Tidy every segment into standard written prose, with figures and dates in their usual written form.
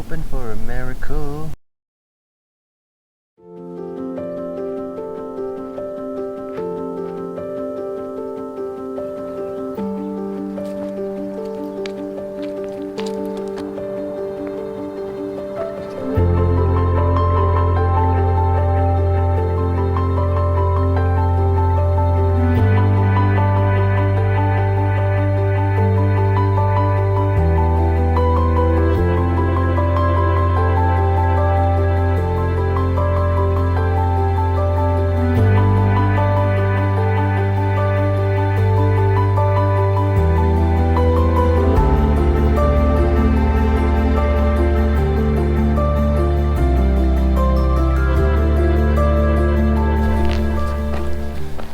hoping for a miracle.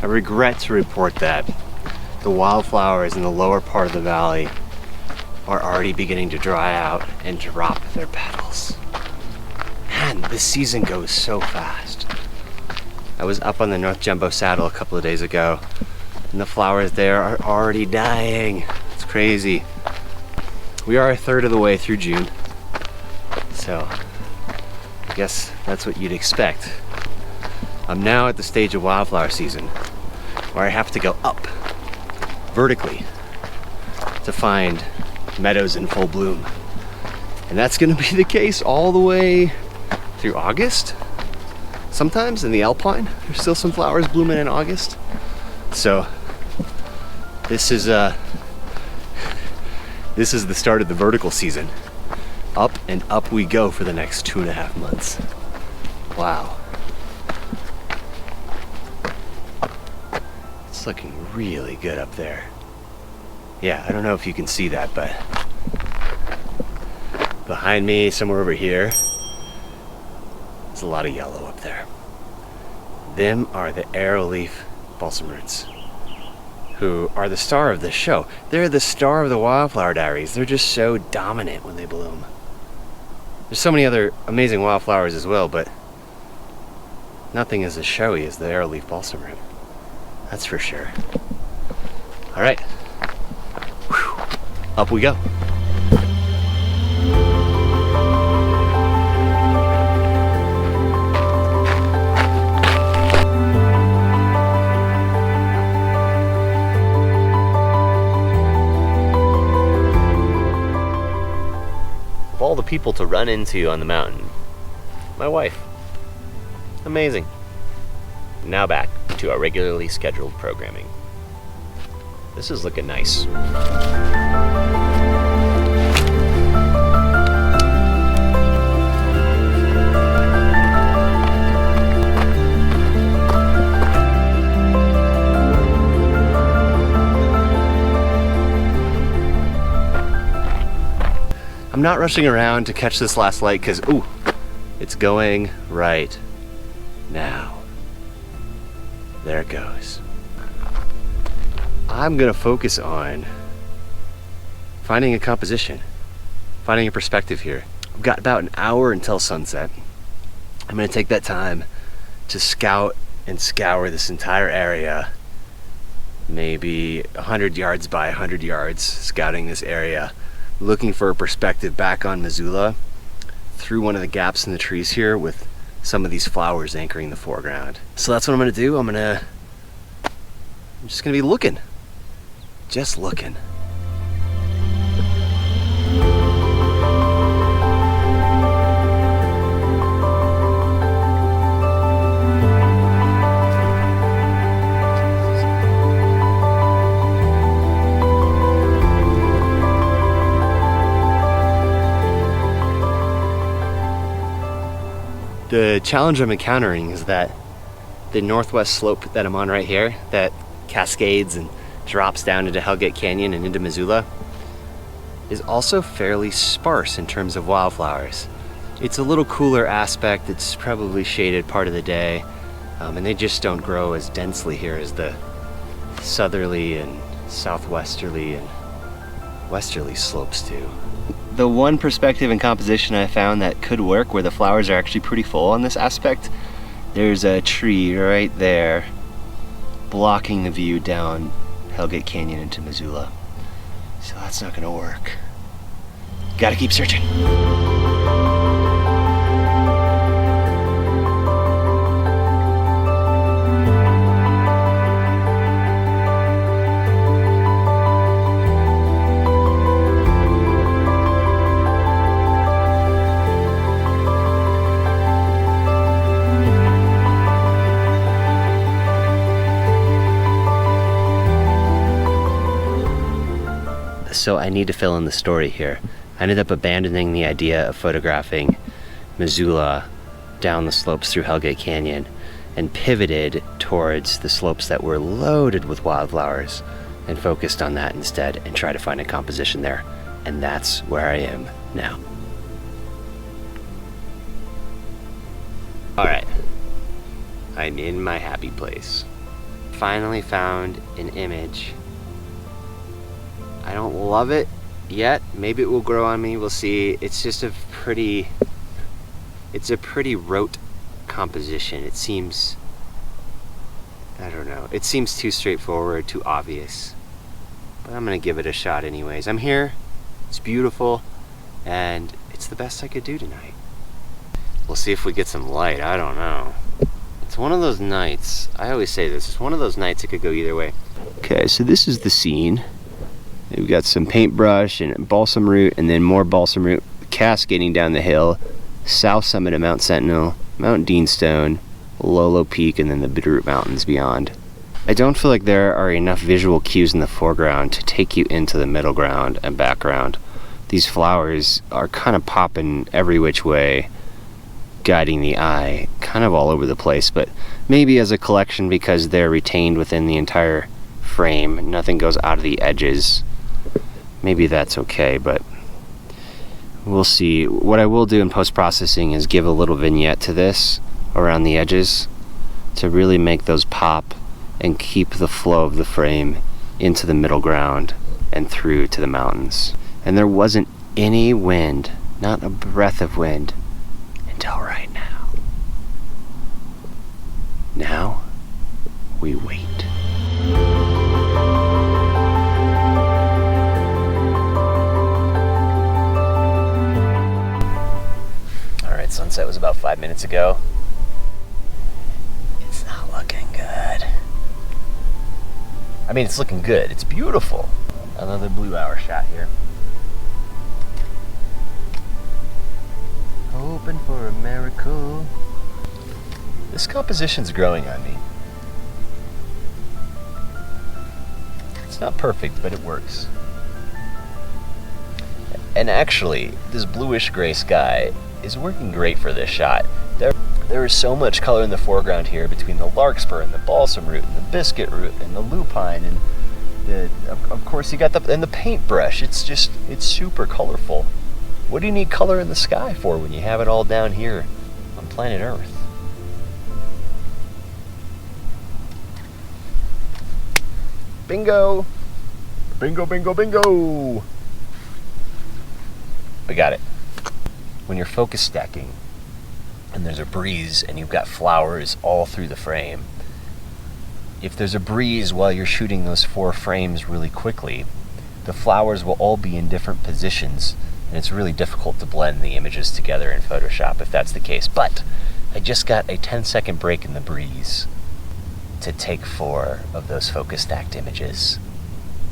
I regret to report that the wildflowers in the lower part of the valley are already beginning to dry out and drop their petals. Man, this season goes so fast. I was up on the North Jumbo Saddle a couple of days ago, and the flowers there are already dying. It's crazy. We are a third of the way through June, so I guess that's what you'd expect. I'm now at the stage of wildflower season where I have to go up vertically to find meadows in full bloom. And that's gonna be the case all the way through August. Sometimes in the Alpine, there's still some flowers blooming in August. So this is the start of the vertical season. Up and up we go for the next 2.5 months. Wow. It's looking really good up there. Yeah, I don't know if you can see that, but behind me, somewhere over here, there's a lot of yellow up there. Them are the arrowleaf balsam roots, who are the star of this show. They're the star of the Wildflower Diaries. They're just so dominant when they bloom. There's so many other amazing wildflowers as well, but nothing as showy as the arrowleaf balsam root. That's for sure. All right, whew. Up we go. Of all the people to run into on the mountain, my wife. Amazing. Now back to our regularly scheduled programming. This is looking nice. I'm not rushing around to catch this last light because, ooh, it's going right now. There it goes. I'm gonna focus on finding a composition, finding a perspective here. I've got about an hour until sunset. I'm gonna take that time to scout and scour this entire area, maybe 100 yards by 100 yards, scouting this area, looking for a perspective back on Missoula through one of the gaps in the trees here with some of these flowers anchoring the foreground. So that's what I'm gonna do. I'm just gonna be looking. Just looking. The challenge I'm encountering is that the northwest slope that I'm on right here, that cascades and drops down into Hellgate Canyon and into Missoula, is also fairly sparse in terms of wildflowers. It's a little cooler aspect, it's probably shaded part of the day, and they just don't grow as densely here as the southerly and southwesterly and westerly slopes do. The one perspective and composition I found that could work, where the flowers are actually pretty full on this aspect, there's a tree right there blocking the view down Hellgate Canyon into Missoula. So that's not gonna work. Gotta keep searching. So I need to fill in the story here. I ended up abandoning the idea of photographing Missoula down the slopes through Hellgate Canyon and pivoted towards the slopes that were loaded with wildflowers and focused on that instead and tried to find a composition there. And that's where I am now. All right, I'm in my happy place. Finally found an image. I don't love it yet. Maybe it will grow on me, we'll see. It's just a pretty rote composition. It seems, I don't know, it seems too straightforward, too obvious. But I'm gonna give it a shot anyways. I'm here, it's beautiful, and it's the best I could do tonight. We'll see if we get some light, I don't know. It's one of those nights, I always say this, it's one of those nights it could go either way. Okay, so this is the scene. We've got some paintbrush and balsam root, and then more balsam root cascading down the hill. South summit of Mount Sentinel, Mount Deanstone, Lolo Peak, and then the Bitterroot Mountains beyond. I don't feel like there are enough visual cues in the foreground to take you into the middle ground and background. These flowers are kind of popping every which way, guiding the eye, kind of all over the place, but maybe as a collection because they're retained within the entire frame. Nothing goes out of the edges. Maybe that's okay, but we'll see. What I will do in post-processing is give a little vignette to this around the edges to really make those pop and keep the flow of the frame into the middle ground and through to the mountains. And there wasn't any wind, not a breath of wind, until right now. Now, we wait. Alright, sunset was about 5 minutes ago. It's not looking good. I mean, it's looking good. It's beautiful. Another blue hour shot here. Hoping for a miracle. This composition's growing on me. It's not perfect, but it works. And actually, this bluish gray sky is working great for this shot. There is so much color in the foreground here between the larkspur and the balsam root and the biscuit root and the lupine and of course you got the paintbrush. It's super colorful. What do you need color in the sky for when you have it all down here on planet Earth? Bingo! Bingo, bingo, bingo! We got it. When you're focus stacking and there's a breeze and you've got flowers all through the frame, if there's a breeze while you're shooting those 4 frames really quickly, the flowers will all be in different positions, and it's really difficult to blend the images together in Photoshop if that's the case. But I just got a 10-second break in the breeze to take 4 of those focus stacked images,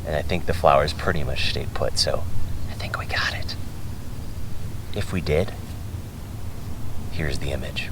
and I think the flowers pretty much stayed put, so I think we got it. If we did, here's the image.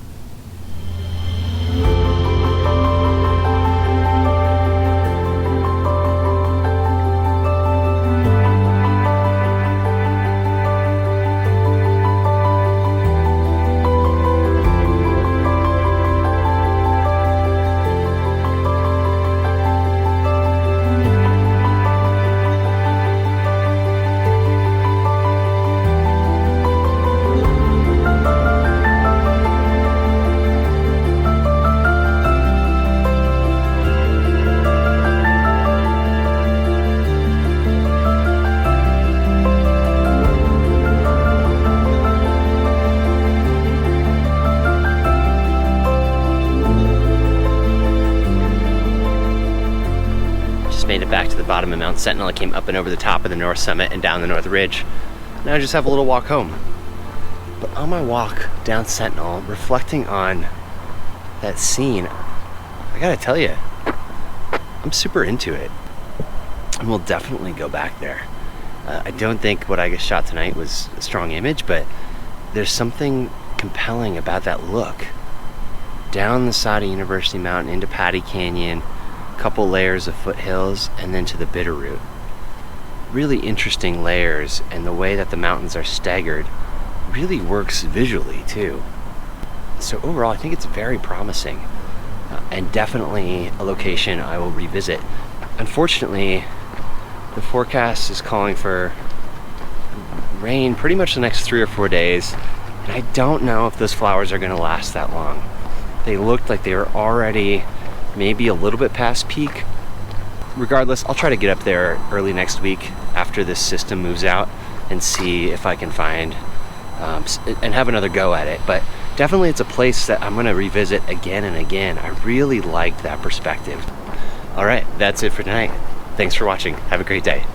Made it back to the bottom of Mount Sentinel. I came up and over the top of the north summit and down the north ridge. Now I just have a little walk home. But on my walk down Sentinel, reflecting on that scene, I gotta tell you, I'm super into it. And we'll definitely go back there. I don't think what I shot tonight was a strong image, but there's something compelling about that look. Down the side of University Mountain into Patty Canyon, couple layers of foothills, and then to the Bitterroot. really interesting layers, and the way that the mountains are staggered really works visually too. So overall, I think it's very promising, and definitely a location I will revisit. Unfortunately, the forecast is calling for rain pretty much the next 3 or 4 days, and I don't know if those flowers are going to last that long. They looked like they were already maybe a little bit past peak. Regardless, I'll try to get up there early next week after this system moves out and see if I can find and have another go at it. But definitely it's a place that I'm going to revisit again and again. I really liked that perspective. All right, that's it for tonight. Thanks for watching. Have a great day.